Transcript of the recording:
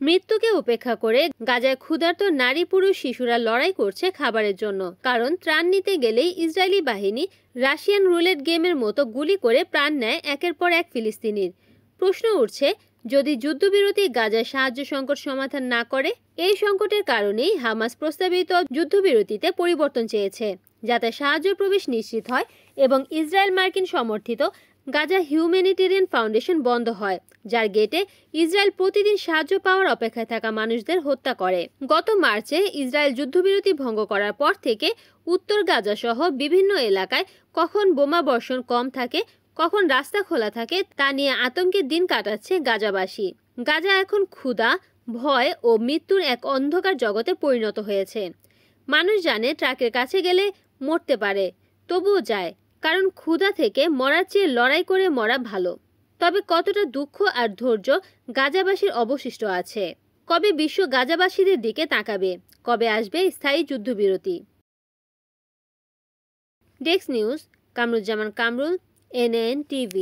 মৃত্যুকে উপেক্ষা করে গাজায় ক্ষুধার্ত নারী পুরুষ শিশুরা লড়াই করছে খাবারের জন্য, কারণ ত্রাণ নিতে গেলেই ইসরায়েলি বাহিনী রাশিয়ান রুলেট গেমের মতো গুলি করে প্রাণ নেয় একের পর এক ফিলিস্তিনির। প্রশ্ন উঠছে, যদি যুদ্ধবিরতি গাজায় সাহায্য সংকট সমাধান না করে? এই সংকটের কারণেই হামাস প্রস্তাবিত যুদ্ধবিরতিতে পরিবর্তন চেয়েছে, যাতে সাহায্য প্রবেশ নিশ্চিত হয় এবং ইসরায়েল মার্কিন সমর্থিত গাজা হিউম্যানিটেরিয়ান ফাউন্ডেশন বন্ধ হয়, যার গেটে ইসরায়েল প্রতিদিন সাহায্য পাওয়ার অপেক্ষায় থাকা মানুষদের হত্যা করে। গত মার্চে ইসরায়েল যুদ্ধবিরতি ভঙ্গ করার পর থেকে উত্তর গাজা সহ বিভিন্ন এলাকায় কখন বোমা বর্ষণ কম থাকে, কখন রাস্তা খোলা থাকে তা নিয়ে আতঙ্কের দিন কাটাচ্ছে গাজাবাসী। গাজা এখন ক্ষুধা, ভয় ও মৃত্যুর এক অন্ধকার জগতে পরিণত হয়েছে। মানুষ জানে ট্রাকের কাছে গেলে মরতে পারে, তবুও যায়, কারণ ক্ষুধা থেকে মরার চেয়ে লড়াই করে মরা ভালো। তবে কতটা দুঃখ আর ধৈর্য গাজাবাসীর অবশিষ্ট আছে? কবে বিশ্ব গাজাবাসীদের দিকে তাকাবে? কবে আসবে স্থায়ী যুদ্ধবিরতি? Desk news, Kamruzzaman Kamrul, NN TV।